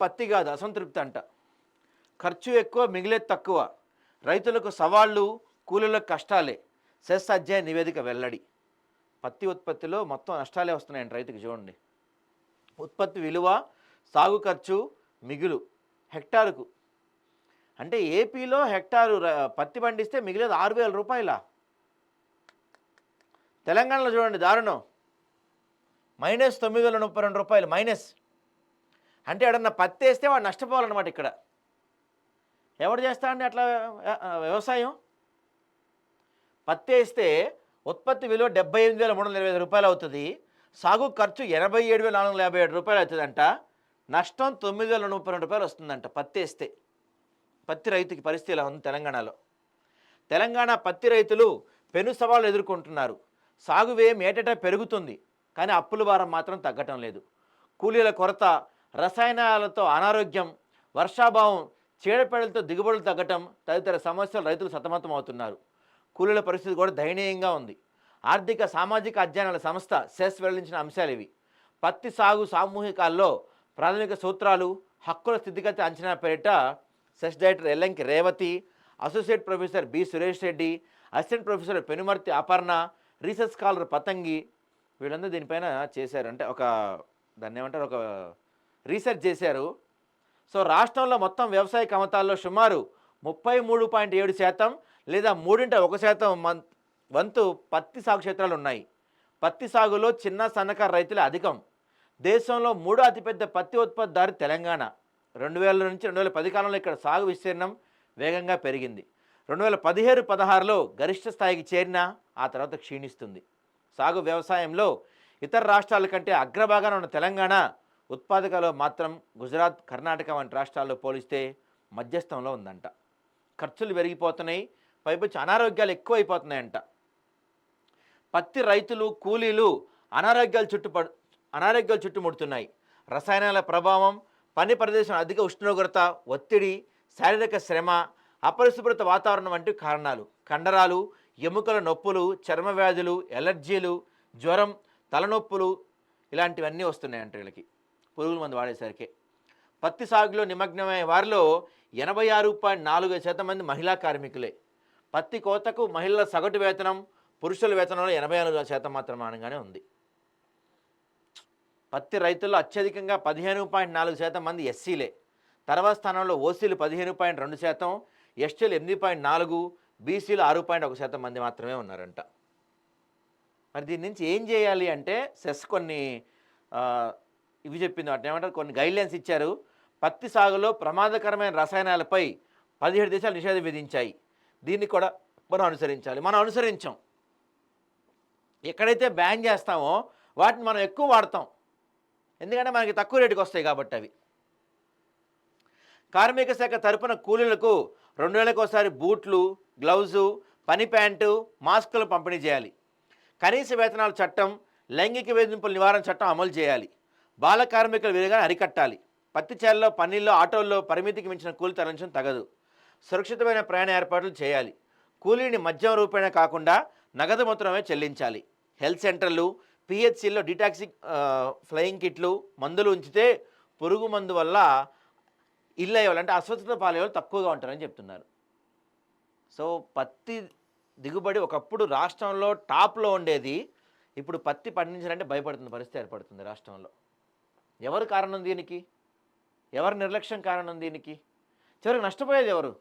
పత్తి కాదు అసంతృప్తి అంట. ఖర్చు ఎక్కువ, మిగిలేది తక్కువ. రైతులకు సవాళ్లు, కూలీలకు కష్టాలే. సెస్ అధ్యయన నివేదిక వెల్లడి. పత్తి ఉత్పత్తిలో మొత్తం నష్టాలే వస్తున్నాయండి రైతుకి. చూడండి, ఉత్పత్తి విలువ, సాగు ఖర్చు, మిగులు హెక్టారుకు. అంటే ఏపీలో హెక్టారు పత్తి పండిస్తే మిగిలేదు 6,000 రూపాయల. తెలంగాణలో చూడండి దారుణం, -9,032 మైనస్. అంటే ఎడన్నా పత్తి వేస్తే వాడు నష్టపోవాలన్నమాట. ఇక్కడ ఎవడు చేస్తా అండి అట్లా వ్యవసాయం? పత్తి వేస్తే ఉత్పత్తి విలువ 78,325 రూపాయలు అవుతుంది, సాగు ఖర్చు 87,457 రూపాయలు అవుతుందంట, నష్టం 9,032 రూపాయలు వస్తుందంట పత్తి వేస్తే. పత్తి రైతుకి పరిస్థితి ఇలా ఉంది తెలంగాణలో. తెలంగాణ పత్తి రైతులు పెను సవాళ్ళు ఎదుర్కొంటున్నారు. సాగు వ్యయం ఏటేటా పెరుగుతుంది, కానీ అప్పుల భారం మాత్రం తగ్గటం లేదు. కూలీల కొరత, రసాయనాలతో అనారోగ్యం, వర్షాభావం, చీడపీడలతో దిగుబడులు తగ్గటం తదితర సమస్యలు రైతులు సతమతం అవుతున్నారు. కూలీల పరిస్థితి కూడా దయనీయంగా ఉంది. ఆర్థిక సామాజిక అధ్యయనాల సంస్థ సెస్ వెల్లడించిన అంశాలు ఇవి. పత్తి సాగు సామూహికాల్లో ప్రాథమిక సూత్రాలు, హక్కుల స్థితిగతి అంచనా పేరిట CESS director Ellanki Revathi, associate professor B Suresh Reddy, assistant professor Penumarthi Aparna, research scholar Patangi వీళ్ళందరూ దీనిపైన చేశారు. అంటే దాన్ని ఏమంటారు, ఒక రీసెర్చ్ చేశారు. సో రాష్ట్రంలో మొత్తం వ్యవసాయ కమతాల్లో సుమారు 33.7% లేదా 1/3 వంతు పత్తి సాగు క్షేత్రాలు ఉన్నాయి. పత్తి సాగులో చిన్న సన్నకారు రైతులే అధికం. దేశంలో 3వ అతిపెద్ద పత్తి ఉత్పత్తిదారు తెలంగాణ. 2000 నుంచి 2010 కాలంలో ఇక్కడ సాగు విస్తీర్ణం వేగంగా పెరిగింది. 2015-16లో గరిష్ట స్థాయికి చేరినా ఆ తర్వాత క్షీణిస్తుంది. సాగు వ్యవసాయంలో ఇతర రాష్ట్రాల కంటే అగ్రభాగాన ఉన్న తెలంగాణ ఉత్పాదకలో మాత్రం గుజరాత్, కర్ణాటక వంటి రాష్ట్రాల్లో పోలిస్తే మధ్యస్థంలో ఉందంట. ఖర్చులు పెరిగిపోతున్నాయి, పైపొచ్చి అనారోగ్యాలు ఎక్కువైపోతున్నాయంట. పత్తి రైతులు, కూలీలు అనారోగ్యాలు చుట్టుముడుతున్నాయి. రసాయనాల ప్రభావం, పని ప్రదేశం, అధిక ఉష్ణోగ్రత, ఒత్తిడి, శారీరక శ్రమ, అపరిశుభ్రత వాతావరణం వంటి కారణాలు. కండరాలు, ఎముకల నొప్పులు, చర్మ వ్యాధులు, ఎలర్జీలు, జ్వరం, తలనొప్పులు ఇలాంటివన్నీ వస్తున్నాయంట వీళ్ళకి పురుగుల మందు వాడేసరికి. పత్తి సాగులో నిమగ్నమైన వారిలో 86.4% మంది మహిళా కార్మికులే. పత్తి కోతకు మహిళల సగటు వేతనం పురుషుల వేతనంలో 84% మాత్రమానంగానే ఉంది. పత్తి రైతుల్లో అత్యధికంగా 15.4% మంది ఎస్సీలే. తర్వాత స్థానంలో ఓసీలు 15.2%, ఎస్టీలు 8.4%, బీసీలు 6.1% మంది మాత్రమే ఉన్నారంట. మరి దీని నుంచి ఏం చేయాలి అంటే సెస్ కొన్ని ఇవి చెప్పింది, వాటిని ఏమంటారు, కొన్ని గైడ్లైన్స్ ఇచ్చారు. పత్తి సాగులో ప్రమాదకరమైన రసాయనాలపై 17 దేశాలు నిషేధం విధించాయి. దీన్ని కూడా మనం అనుసరించాలి. మనం అనుసరించాం. ఎక్కడైతే బ్యాన్ చేస్తామో వాటిని మనం ఎక్కువ వాడతాం, ఎందుకంటే మనకి తక్కువ రేటుకి వస్తాయి కాబట్టి అవి. కార్మిక శాఖ తరపున కూలీలకు 2 నెలలకు ఒకసారి బూట్లు, గ్లౌజు, పని ప్యాంటు, మాస్కులు పంపిణీ చేయాలి. కనీస వేతనాల చట్టం, లైంగిక వేధింపుల నివారణ చట్టం అమలు చేయాలి. బాల కార్మికుల విలువను అరికట్టాలి. పత్తి చేలలో, పన్నీల్లో, ఆటోల్లో పరిమితికి మించిన కూలీ తరలించడం తగదు. సురక్షితమైన ప్రయాణ ఏర్పాట్లు చేయాలి. కూలీని మద్యం రూపేణా కాకుండా నగదు మొత్తమే చెల్లించాలి. హెల్త్ సెంటర్లు, పిహెచ్సిల్లో డిటాక్సిక్ ఫ్లయింగ్ కిట్లు, మందులు ఉంచితే పురుగు మందు వల్ల ఇల్లు అయ్యేవాళ్ళు, అంటే అస్వస్థత పాలయ్యేవాళ్ళు తక్కువగా ఉంటారని చెప్తున్నారు. సో పత్తి దిగుబడి ఒకప్పుడు రాష్ట్రంలో టాప్లో ఉండేది, ఇప్పుడు పత్తి పండించాలంటే భయపడుతున్న పరిస్థితి ఏర్పడుతుంది రాష్ట్రంలో. ఎవరు కారణం దీనికి? ఎవరి నిర్లక్ష్యం కారణం దీనికి? చివరికి నష్టపోయేది ఎవరు?